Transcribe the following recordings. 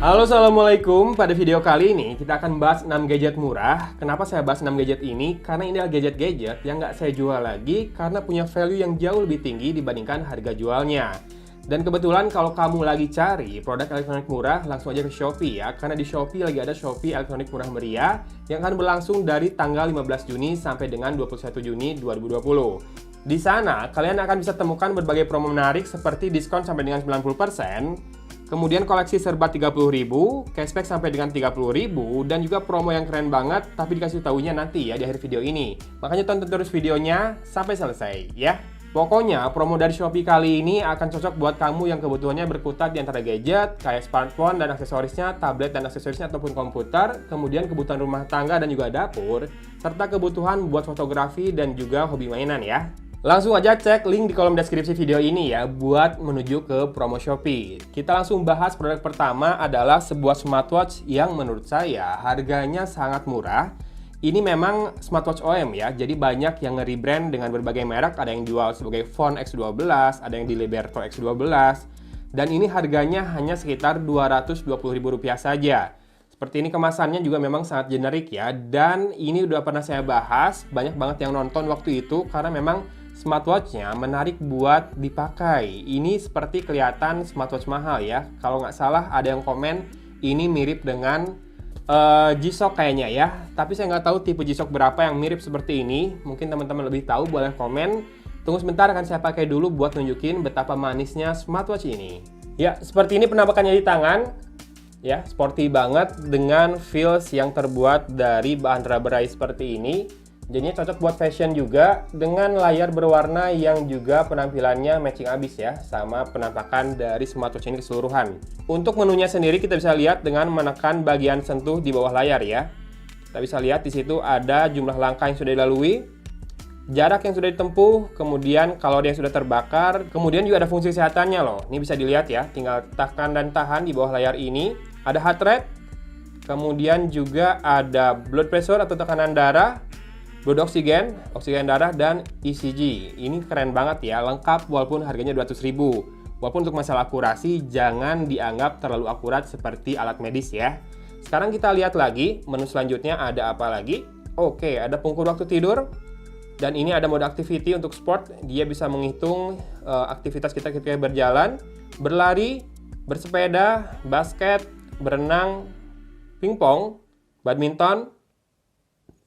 Halo, assalamualaikum. Pada video kali ini kita akan bahas 6 gadget murah. Kenapa saya bahas 6 gadget ini? Karena ini adalah gadget-gadget yang nggak saya jual lagi karena punya value yang jauh lebih tinggi dibandingkan harga jualnya. Dan kebetulan kalau kamu lagi cari produk elektronik murah, langsung aja ke Shopee ya. Karena di Shopee lagi ada Shopee Elektronik Murah Meriah yang akan berlangsung dari tanggal 15 Juni sampai dengan 21 Juni 2020. Di sana, kalian akan bisa temukan berbagai promo menarik seperti diskon sampai dengan 90%, kemudian koleksi serba 30.000, cashback sampai dengan 30.000, dan juga promo yang keren banget, tapi dikasih tahunya nanti ya di akhir video ini. Makanya tonton terus videonya sampai selesai ya. Pokoknya promo dari Shopee kali ini akan cocok buat kamu yang kebutuhannya berkutat di antara gadget, kayak smartphone dan aksesorisnya, tablet dan aksesorisnya ataupun komputer, kemudian kebutuhan rumah tangga dan juga dapur, serta kebutuhan buat fotografi dan juga hobi mainan ya. Langsung aja cek link di kolom deskripsi video ini ya buat menuju ke promo Shopee. Kita langsung bahas produk pertama adalah sebuah smartwatch yang menurut saya harganya sangat murah. Ini memang smartwatch OEM ya, jadi banyak yang nge-rebrand dengan berbagai merek. Ada yang jual sebagai Phone X12, ada yang di Liberto X12, dan ini harganya hanya sekitar Rp220.000 saja. Seperti ini kemasannya juga memang sangat generik ya, dan ini udah pernah saya bahas, banyak banget yang nonton waktu itu karena memang smartwatch-nya menarik buat dipakai. Ini seperti kelihatan smartwatch mahal ya. Kalau nggak salah ada yang komen ini mirip dengan G-Shock kayaknya ya. Tapi saya nggak tahu tipe G-Shock berapa yang mirip seperti ini. Mungkin teman-teman lebih tahu, boleh komen. Tunggu sebentar, akan saya pakai dulu buat nunjukin betapa manisnya smartwatch ini. Ya, seperti ini penampakannya di tangan. Ya, sporty banget dengan feels yang terbuat dari bahan rubberai seperti ini. Jadinya cocok buat fashion juga dengan layar berwarna yang juga penampilannya matching abis ya sama penampakan dari smartwatch ini keseluruhan. Untuk menunya sendiri kita bisa lihat dengan menekan bagian sentuh di bawah layar ya. Kita bisa lihat di situ ada jumlah langkah yang sudah dilalui, jarak yang sudah ditempuh, kemudian kalori yang sudah terbakar, kemudian juga ada fungsi kesehatannya loh. Ini bisa dilihat ya, tinggal tekan dan tahan di bawah layar ini. Ada heart rate, kemudian juga ada blood pressure atau tekanan darah, blood oksigen, oksigen darah, dan ECG. Ini keren banget ya, lengkap walaupun harganya 200.000. Walaupun untuk masalah akurasi, jangan dianggap terlalu akurat seperti alat medis ya. Sekarang kita lihat lagi, menu selanjutnya ada apa lagi? Oke, ada pengukur waktu tidur. Dan ini ada mode activity untuk sport. Dia bisa menghitung aktivitas kita ketika berjalan, berlari, bersepeda, basket, berenang, pingpong, badminton,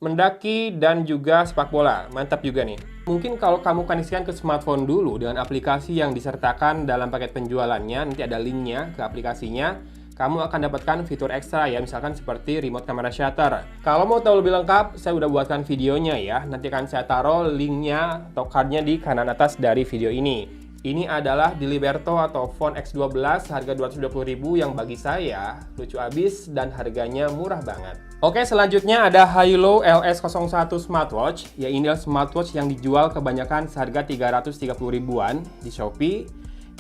mendaki, dan juga sepak bola. Mantap juga nih. Mungkin kalau kamu koneksikan ke smartphone dulu dengan aplikasi yang disertakan dalam paket penjualannya, nanti ada linknya ke aplikasinya, kamu akan dapatkan fitur ekstra ya, misalkan seperti remote camera shutter. Kalau mau tahu lebih lengkap, saya udah buatkan videonya ya. Nanti akan saya taruh linknya atau cardnya di kanan atas dari video ini. Ini adalah di Liberto atau Phone X12 harga 220.000 yang bagi saya lucu abis dan harganya murah banget. Oke, selanjutnya ada Hilo LS01 smartwatch. Ya, ini adalah smartwatch yang dijual kebanyakan seharga 330.000-an di Shopee.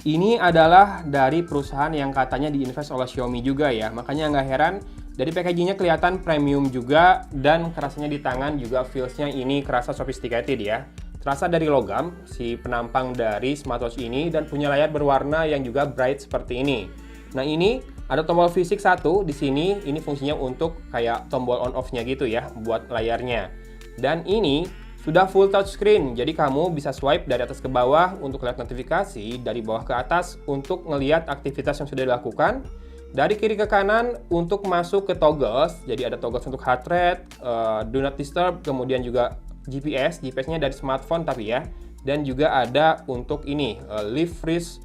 Ini adalah dari perusahaan yang katanya diinvest oleh Xiaomi juga ya. Makanya nggak heran dari packagingnya kelihatan premium juga, dan kerasanya di tangan juga feelsnya ini kerasa sophisticated ya. Terasa dari logam si penampang dari smartwatch ini, dan punya layar berwarna yang juga bright seperti ini. Nah, ini ada tombol fisik satu di sini. Ini fungsinya untuk kayak tombol on off-nya gitu ya buat layarnya. Dan ini sudah full touchscreen. Jadi kamu bisa swipe dari atas ke bawah untuk lihat notifikasi, dari bawah ke atas untuk ngelihat aktivitas yang sudah dilakukan, dari kiri ke kanan untuk masuk ke toggles. Jadi ada toggles untuk heart rate, do not disturb, kemudian juga GPS-nya dari smartphone tapi ya, dan juga ada untuk ini leave freeze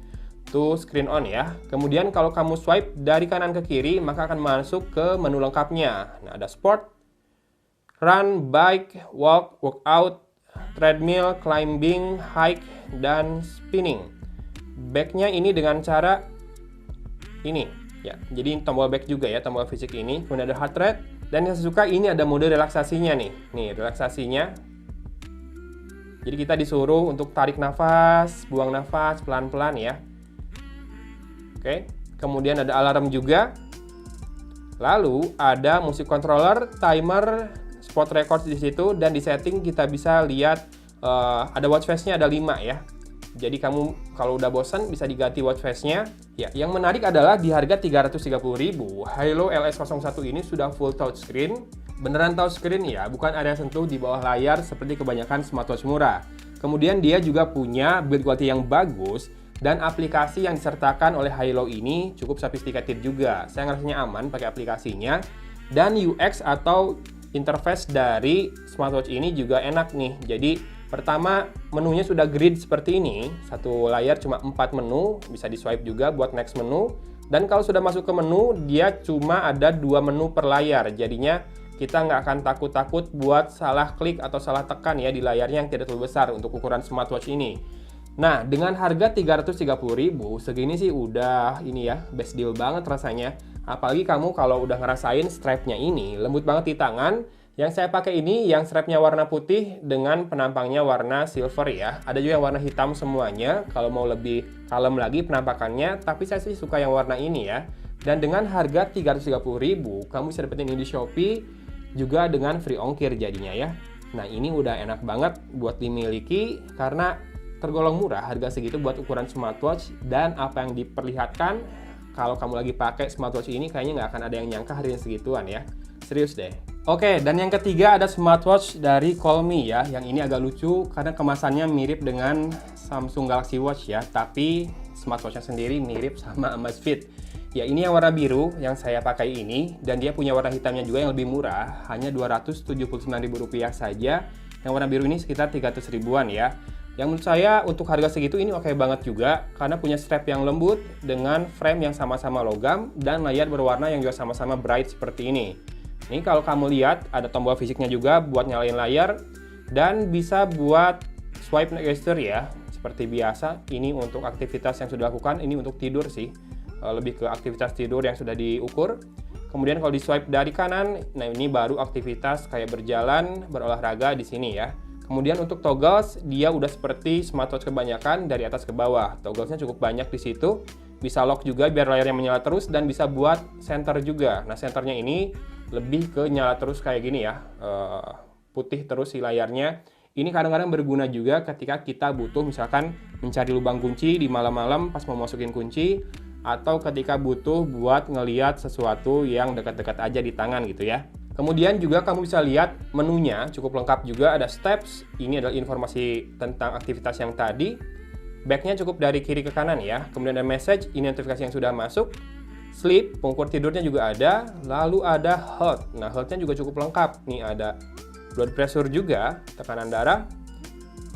to screen on ya. Kemudian kalau kamu swipe dari kanan ke kiri maka akan masuk ke menu lengkapnya. Nah, ada sport, run, bike, walk, workout, treadmill, climbing, hike, dan spinning. Back-nya ini dengan cara ini ya. Jadi tombol back juga ya, tombol fisik ini. Kemudian ada heart rate, dan yang saya suka ini ada mode relaksasinya nih. Nih, relaksasinya. Jadi kita disuruh untuk tarik nafas, buang nafas pelan-pelan ya. Oke, kemudian ada alarm juga. Lalu ada musik controller, timer, spot record di situ, dan di setting kita bisa lihat ada watch face-nya ada 5 ya. Jadi kamu kalau udah bosan bisa diganti watch face-nya. Ya, yang menarik adalah di harga 330.000, Hilo LS01 ini sudah full touchscreen. Beneran touchscreen ya, bukan area sentuh di bawah layar seperti kebanyakan smartwatch murah. Kemudian dia juga punya build quality yang bagus dan aplikasi yang disertakan oleh Hilo ini cukup sophisticated juga. Saya ngerasanya aman pakai aplikasinya. Dan UX atau interface dari smartwatch ini juga enak nih. Jadi pertama, menunya sudah grid seperti ini. Satu layar cuma 4 menu, bisa di swipe juga buat next menu. Dan kalau sudah masuk ke menu, dia cuma ada 2 menu per layar. Jadinya kita nggak akan takut-takut buat salah klik atau salah tekan ya di layarnya yang tidak terlalu besar untuk ukuran smartwatch ini. Nah, dengan harga 330.000, segini sih udah ini ya, best deal banget rasanya. Apalagi kamu kalau udah ngerasain strapnya ini, lembut banget di tangan. Yang saya pakai ini yang strapnya warna putih dengan penampangnya warna silver ya. Ada juga yang warna hitam semuanya kalau mau lebih kalem lagi penampakannya, tapi saya sih suka yang warna ini ya. Dan dengan harga 330.000, kamu bisa dapetin ini di Shopee juga dengan free ongkir jadinya ya. Nah, ini udah enak banget buat dimiliki karena tergolong murah harga segitu buat ukuran smartwatch, dan apa yang diperlihatkan kalau kamu lagi pakai smartwatch ini kayaknya nggak akan ada yang nyangka harganya segituan ya. Serius deh. Oke, dan yang ketiga ada smartwatch dari Callme ya. Yang ini agak lucu karena kemasannya mirip dengan Samsung Galaxy Watch ya, tapi smartwatchnya sendiri mirip sama Amazfit. Ya, ini yang warna biru yang saya pakai ini, dan dia punya warna hitamnya juga yang lebih murah, hanya Rp279.000 saja. Yang warna biru ini sekitar 300 ribuan ya. Yang menurut saya untuk harga segitu ini oke banget juga karena punya strap yang lembut dengan frame yang sama-sama logam dan layar berwarna yang juga sama-sama bright seperti ini. Ini kalau kamu lihat ada tombol fisiknya juga buat nyalain layar dan bisa buat swipe gesture ya. Seperti biasa, ini untuk aktivitas yang sudah dilakukan, ini untuk tidur sih. Lebih ke aktivitas tidur yang sudah diukur. Kemudian kalau di swipe dari kanan, nah ini baru aktivitas kayak berjalan, berolahraga di sini ya. Kemudian untuk toggles, dia udah seperti smartwatch kebanyakan dari atas ke bawah. Togglesnya cukup banyak di situ. Bisa lock juga biar layarnya menyala terus dan bisa buat center juga. Nah, centernya ini lebih ke nyala terus kayak gini ya, putih terus si layarnya. Ini kadang-kadang berguna juga ketika kita butuh misalkan mencari lubang kunci di malam-malam pas mau masukin kunci, atau ketika butuh buat ngeliat sesuatu yang dekat-dekat aja di tangan gitu ya. Kemudian juga kamu bisa lihat menunya cukup lengkap juga, ada steps, ini adalah informasi tentang aktivitas yang tadi. Backnya cukup dari kiri ke kanan ya. Kemudian ada message, ini notifikasi yang sudah masuk. Sleep, pengukur tidurnya juga ada. Lalu ada health. Nah, health-nya juga cukup lengkap. Nih ada blood pressure juga, tekanan darah,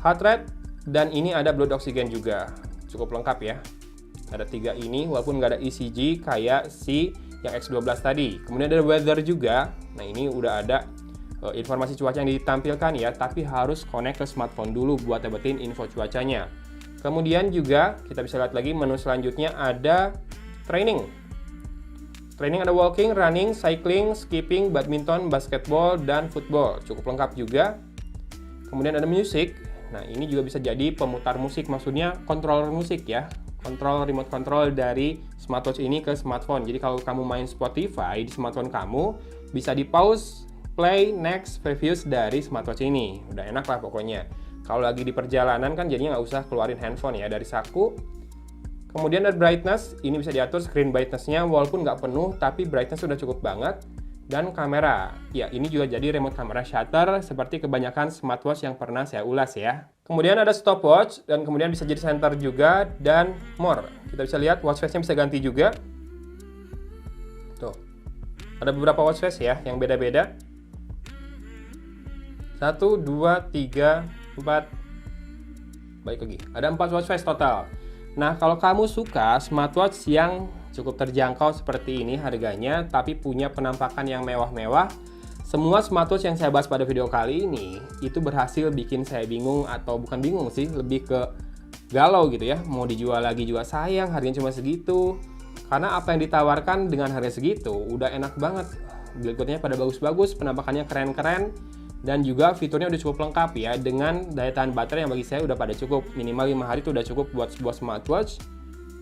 heart rate, dan ini ada blood oxygen juga. Cukup lengkap ya. Ada 3 ini, walaupun nggak ada ECG kayak si yang X12 tadi. Kemudian ada weather juga. Nah, ini udah ada informasi cuaca yang ditampilkan ya, tapi harus connect ke smartphone dulu buat dapetin info cuacanya. Kemudian juga kita bisa lihat lagi menu selanjutnya ada training. Training ada walking, running, cycling, skipping, badminton, basketball, dan football. Cukup lengkap juga. Kemudian ada music. Nah, ini juga bisa jadi pemutar musik, maksudnya controller musik ya. Remote control dari smartwatch ini ke smartphone. Jadi kalau kamu main Spotify di smartphone kamu, bisa di pause, play, next, previews dari smartwatch ini. Udah enak lah pokoknya. Kalau lagi di perjalanan kan jadinya nggak usah keluarin handphone ya dari saku. Kemudian ada brightness, ini bisa diatur screen brightness-nya walaupun nggak penuh, tapi brightness sudah cukup banget. Dan kamera, ya ini juga jadi remote kamera shutter seperti kebanyakan smartwatch yang pernah saya ulas ya. Kemudian ada stopwatch, dan kemudian bisa jadi center juga, dan more. Kita bisa lihat watch face-nya bisa ganti juga. Tuh, ada beberapa watch face ya, yang beda-beda. 1, 2, 3, 4, baik lagi. Ada 4 watch face total. Nah, kalau kamu suka smartwatch yang cukup terjangkau seperti ini harganya, tapi punya penampakan yang mewah-mewah, semua smartwatch yang saya bahas pada video kali ini, itu berhasil bikin saya bingung, atau bukan bingung sih, lebih ke galau gitu ya. Mau dijual lagi juga sayang, harganya cuma segitu. Karena apa yang ditawarkan dengan harga segitu, udah enak banget. Build-nya pada bagus-bagus, penampakannya keren-keren, dan juga fiturnya udah cukup lengkap ya, dengan daya tahan baterai yang bagi saya udah pada cukup. Minimal 5 hari itu udah cukup buat sebuah smartwatch.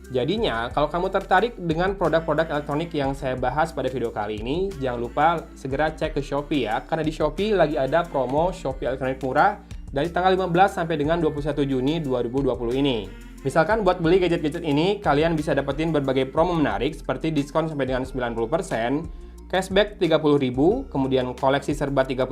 Jadinya kalau kamu tertarik dengan produk-produk elektronik yang saya bahas pada video kali ini, jangan lupa segera cek ke Shopee ya, karena di Shopee lagi ada promo Shopee elektronik murah dari tanggal 15 sampai dengan 21 Juni 2020 ini. Misalkan buat beli gadget-gadget ini, kalian bisa dapetin berbagai promo menarik seperti diskon sampai dengan 90%, cashback 30.000, kemudian koleksi serba 30.000,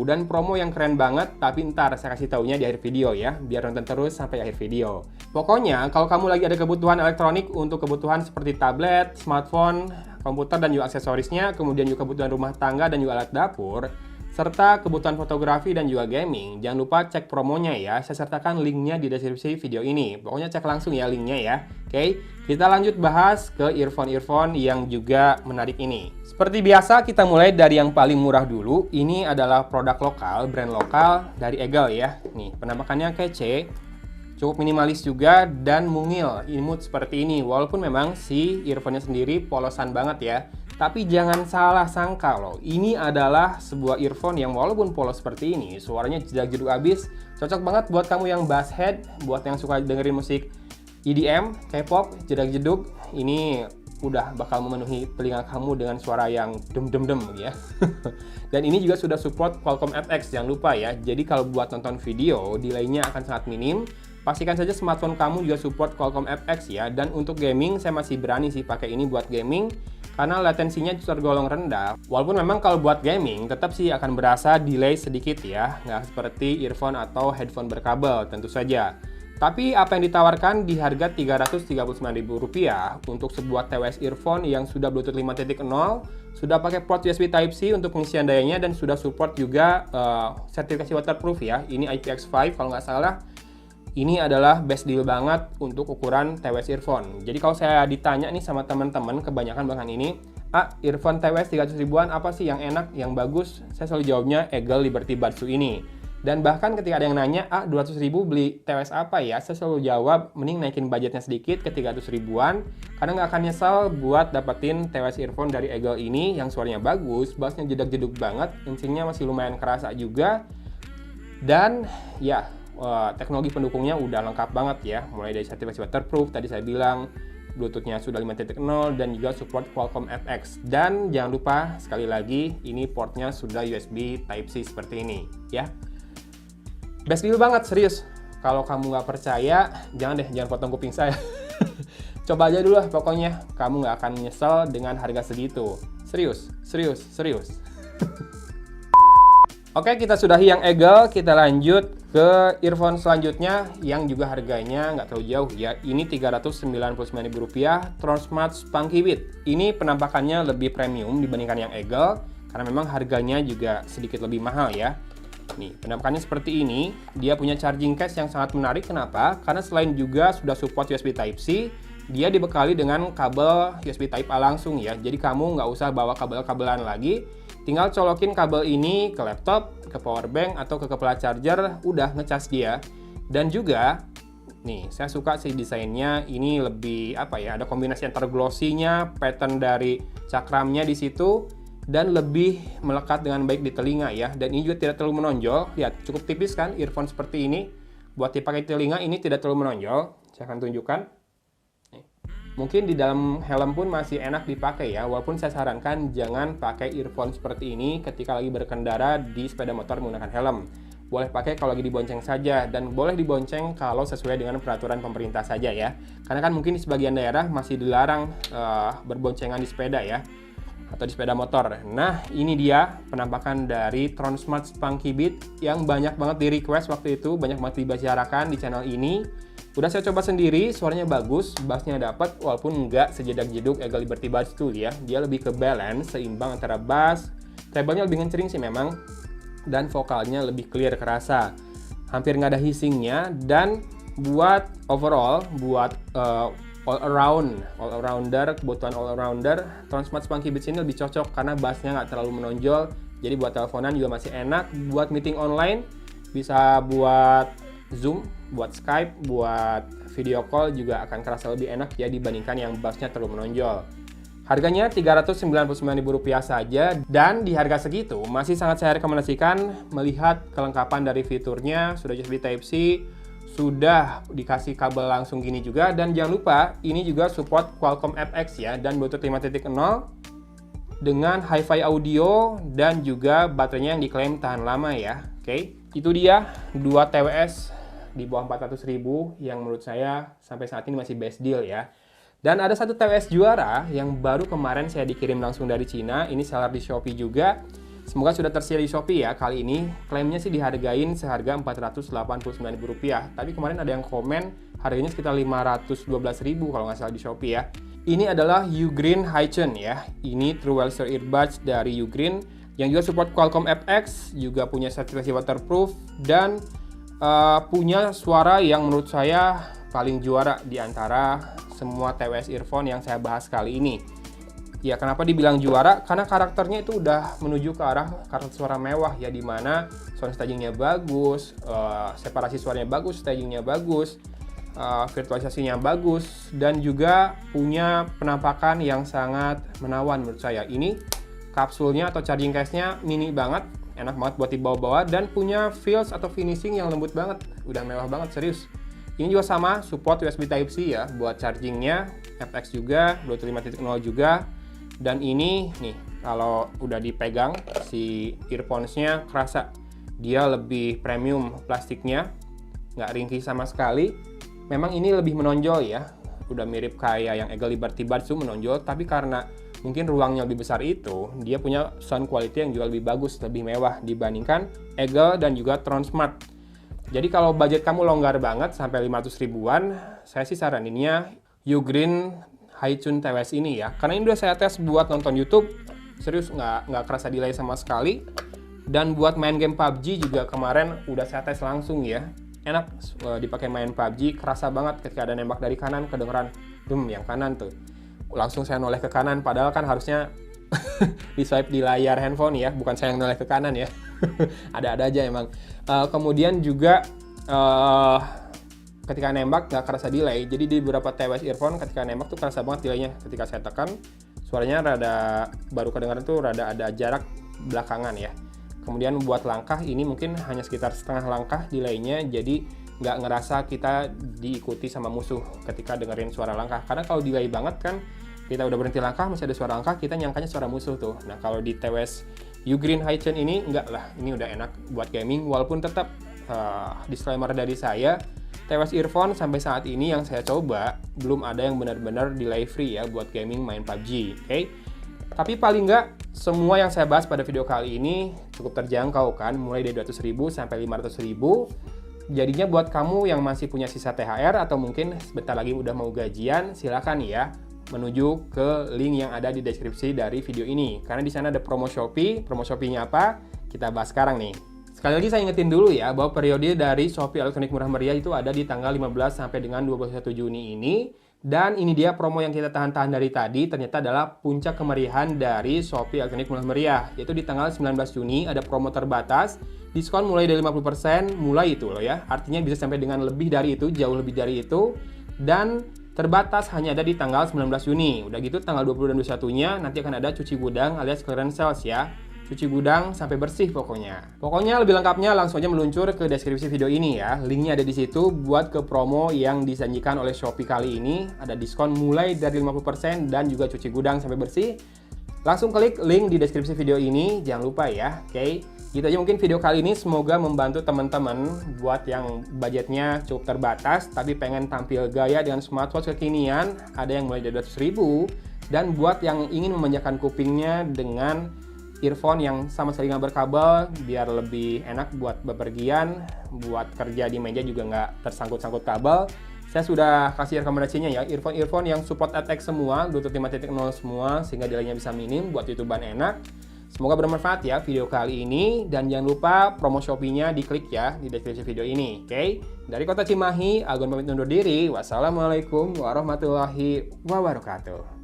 dan promo yang keren banget, tapi ntar saya kasih taunya di akhir video ya, biar nonton terus sampai akhir video. Pokoknya, kalau kamu lagi ada kebutuhan elektronik untuk kebutuhan seperti tablet, smartphone, komputer, dan juga aksesorisnya, kemudian juga kebutuhan rumah tangga dan juga alat dapur, serta kebutuhan fotografi dan juga gaming, jangan lupa cek promonya ya. Saya sertakan linknya di deskripsi video ini. Pokoknya cek langsung ya linknya ya. Oke, kita lanjut bahas ke earphone yang juga menarik ini. Seperti biasa kita mulai dari yang paling murah dulu. Ini adalah produk lokal, brand lokal dari Eagle ya. Nih, penampakannya kece, cukup minimalis juga dan mungil, imut seperti ini. Walaupun memang si earphone-nya sendiri polosan banget ya. Tapi jangan salah sangka loh, ini adalah sebuah earphone yang walaupun polos seperti ini, suaranya jedak-jeduk abis. Cocok banget buat kamu yang bass head, buat yang suka dengerin musik EDM, K-pop, jedak-jeduk. Ini udah bakal memenuhi telinga kamu dengan suara yang dem-dem-dem ya. Dan ini juga sudah support Qualcomm FX, jangan lupa ya. Jadi kalau buat nonton video, delay-nya akan sangat minim. Pastikan saja smartphone kamu juga support Qualcomm FX ya. Dan untuk gaming, saya masih berani sih pakai ini buat gaming, karena latensinya tergolong rendah. Walaupun memang kalau buat gaming tetap sih akan berasa delay sedikit ya, nggak seperti earphone atau headphone berkabel tentu saja. Tapi apa yang ditawarkan di harga Rp339.000 untuk sebuah TWS earphone yang sudah Bluetooth 5.0, sudah pakai port USB Type-C untuk pengisian dayanya, dan sudah support juga sertifikasi waterproof ya. Ini IPX5 kalau nggak salah. Ini adalah best deal banget untuk ukuran TWS earphone. Jadi kalau saya ditanya nih sama teman-teman, kebanyakan bahkan ini, earphone TWS 300 ribuan apa sih yang enak, yang bagus? Saya selalu jawabnya Eagle Liberty Buds 2 ini. Dan bahkan ketika ada yang nanya, 200 ribu beli TWS apa ya? Saya selalu jawab, mending naikin budgetnya sedikit ke 300 ribuan, karena nggak akan nyesal buat dapetin TWS earphone dari Eagle ini yang suaranya bagus, bassnya jedak-jeduk banget, insinya masih lumayan kerasa juga, dan ya, teknologi pendukungnya udah lengkap banget ya, mulai dari sertifikasi waterproof tadi saya bilang, Bluetooth-nya sudah 5.0 dan juga support Qualcomm FX. Dan jangan lupa sekali lagi, ini portnya sudah USB Type-C seperti ini ya. Best deal banget, serius. Kalau kamu nggak percaya, jangan potong kuping saya. Coba aja dulu lah, pokoknya kamu nggak akan nyesel dengan harga segitu. Serius. Oke, kita sudahi yang Eagle, kita lanjut ke earphone selanjutnya yang juga harganya nggak terlalu jauh ya. Ini Rp399.000, Tronsmart Spunky Beat. Ini penampakannya lebih premium dibandingkan yang Eagle, karena memang harganya juga sedikit lebih mahal ya. Nih, penampakannya seperti ini. Dia punya charging case yang sangat menarik. Kenapa? Karena selain juga sudah support USB Type-C, dia dibekali dengan kabel USB Type-A langsung ya. Jadi kamu nggak usah bawa kabel-kabelan lagi. Tinggal colokin kabel ini ke laptop, ke power bank, atau ke kepala charger, udah ngecas dia. Dan juga, nih, saya suka sih desainnya. Ini lebih apa ya? Ada kombinasi antara glossy-nya, pattern dari cakramnya di situ, dan lebih melekat dengan baik di telinga ya. Dan ini juga tidak terlalu menonjol. Lihat, cukup tipis kan earphone seperti ini. Buat dipakai telinga ini tidak terlalu menonjol. Saya akan tunjukkan. Mungkin di dalam helm pun masih enak dipakai ya, walaupun saya sarankan jangan pakai earphone seperti ini ketika lagi berkendara di sepeda motor menggunakan helm. Boleh pakai kalau lagi dibonceng saja, dan boleh dibonceng kalau sesuai dengan peraturan pemerintah saja ya. Karena kan mungkin di sebagian daerah masih dilarang berboncengan di sepeda ya, atau di sepeda motor. Nah, ini dia penampakan dari Tronsmart Spunky Beat yang banyak banget di request waktu itu, banyak banget dibicarakan di channel ini. Udah saya coba sendiri, suaranya bagus, bassnya dapat, walaupun nggak sejedak-jeduk Eagle Liberty Buds 2 ya. Dia lebih ke balance, seimbang antara bass, treble-nya lebih ngecering sih memang, dan vokalnya lebih clear kerasa. Hampir nggak ada hissingnya, dan buat overall, buat all-arounder, kebutuhan all-arounder, Tronsmart Spunky Beats ini lebih cocok karena bassnya nggak terlalu menonjol. Jadi buat teleponan juga masih enak, buat meeting online, bisa buat Zoom, buat Skype, buat video call juga akan kerasa lebih enak ya dibandingkan yang bassnya terlalu menonjol. Harganya Rp399.000 saja, dan di harga segitu masih sangat saya rekomendasikan melihat kelengkapan dari fiturnya. Sudah USB Type-C, sudah dikasih kabel langsung gini juga, dan jangan lupa ini juga support Qualcomm FX ya, dan Bluetooth 5.0 dengan Hi-Fi audio, dan juga baterainya yang diklaim tahan lama ya. Oke. Itu dia 2 TWS di bawah 400.000 yang menurut saya sampai saat ini masih best deal ya. Dan ada satu TWS juara yang baru kemarin saya dikirim langsung dari Cina. Ini seller di Shopee juga. Semoga sudah tersedia di Shopee ya kali ini. Klaimnya sih dihargain seharga Rp489.000. Tapi kemarin ada yang komen harganya sekitar Rp512.000 kalau nggak salah di Shopee ya. Ini adalah Ugreen Highchain ya. Ini True Welser Earbuds dari Ugreen yang juga support Qualcomm FX, juga punya sertifikasi waterproof dan punya suara yang menurut saya paling juara di antara semua TWS earphone yang saya bahas kali ini. Ya, kenapa dibilang juara? Karena karakternya itu udah menuju ke arah karakter suara mewah ya, dimana sound stagingnya bagus, separasi suaranya bagus, stagingnya bagus, virtualisasinya bagus, dan juga punya penampakan yang sangat menawan menurut saya. Ini kapsulnya atau charging case-nya mini banget, enak banget buat dibawa-bawa, dan punya feels atau finishing yang lembut banget, udah mewah banget, serius. Ini juga sama, support USB Type-C ya, buat chargingnya, FX juga, Bluetooth 5.0 juga. Dan ini nih, kalau udah dipegang si earphones-nya kerasa dia lebih premium plastiknya, nggak ringkih sama sekali. Memang ini lebih menonjol ya, udah mirip kayak yang Eagle Liberty Buds itu menonjol, tapi karena mungkin ruangnya lebih besar itu, dia punya sound quality yang juga lebih bagus, lebih mewah dibandingkan Eagle dan juga Tronsmart. Jadi kalau budget kamu longgar banget sampai 500 ribuan, saya sih saraninnya Ugreen Highchain TWS ini ya. Karena ini udah saya tes buat nonton YouTube, serius nggak kerasa delay sama sekali. Dan buat main game PUBG juga kemarin udah saya tes langsung ya. Enak dipakai main PUBG, kerasa banget ketika ada nembak dari kanan, kedengeran yang kanan tuh. Langsung saya noleh ke kanan, padahal kan harusnya di swipe di layar handphone ya, bukan saya yang noleh ke kanan ya. Ada-ada aja emang. Kemudian juga ketika nembak nggak kerasa delay. Jadi di beberapa TWS earphone ketika nembak tuh kerasa banget delaynya. Ketika saya tekan, suaranya baru kedengaran tuh rada ada jarak belakangan ya. Kemudian buat langkah ini mungkin hanya sekitar setengah langkah delaynya, jadi nggak ngerasa kita diikuti sama musuh ketika dengerin suara langkah. Karena kalau delay banget kan, kita udah berhenti langkah, masih ada suara langkah, kita nyangkanya suara musuh tuh. Nah kalau di TWS Ugreen Highchain ini enggak lah, ini udah enak buat gaming. Walaupun tetap disclaimer dari saya, TWS earphone sampai saat ini yang saya coba belum ada yang benar-benar delay free ya buat gaming main PUBG, oke? Tapi paling nggak semua yang saya bahas pada video kali ini cukup terjangkau kan, mulai dari 200.000 sampai 500.000. Jadinya buat kamu yang masih punya sisa THR atau mungkin sebentar lagi udah mau gajian, silakan ya menuju ke link yang ada di deskripsi dari video ini. Karena di sana ada promo Shopee. Promo Shopee-nya apa? Kita bahas sekarang nih. Sekali lagi saya ingetin dulu ya bahwa periode dari Shopee Elektronik Murah Meriah itu ada di tanggal 15 sampai dengan 21 Juni ini. Dan ini dia promo yang kita tahan-tahan dari tadi, ternyata adalah puncak kemeriahan dari Shopee Elektronik Murah Meriah. Yaitu di tanggal 19 Juni ada promo terbatas, diskon mulai dari 50%, mulai itu loh ya. Artinya bisa sampai dengan lebih dari itu, jauh lebih dari itu. Dan terbatas hanya ada di tanggal 19 Juni. Udah gitu tanggal 20 dan 21-nya nanti akan ada cuci gudang alias clearance sales ya. Cuci gudang sampai bersih pokoknya. Pokoknya lebih lengkapnya langsung aja meluncur ke deskripsi video ini ya. Linknya ada di situ buat ke promo yang dijanjikan oleh Shopee kali ini. Ada diskon mulai dari 50% dan juga cuci gudang sampai bersih. Langsung klik link di deskripsi video ini, jangan lupa ya. Oke, gitu aja mungkin video kali ini, semoga membantu teman-teman buat yang budgetnya cukup terbatas tapi pengen tampil gaya dengan smartwatch kekinian. Ada yang mulai dari 200.000, dan buat yang ingin memanjakan kupingnya dengan earphone yang sama sekali nggak berkabel biar lebih enak buat bepergian, buat kerja di meja juga nggak tersangkut-sangkut kabel. Saya sudah kasih rekomendasinya ya, earphone yang support FX semua, Bluetooth 5.0 semua, sehingga delaynya bisa minim, buat YouTuber enak. Semoga bermanfaat ya video kali ini, dan jangan lupa promo Shopee-nya diklik ya di deskripsi video ini. Oke? Dari Kota Cimahi, Agun pamit undur diri. Wassalamualaikum warahmatullahi wabarakatuh.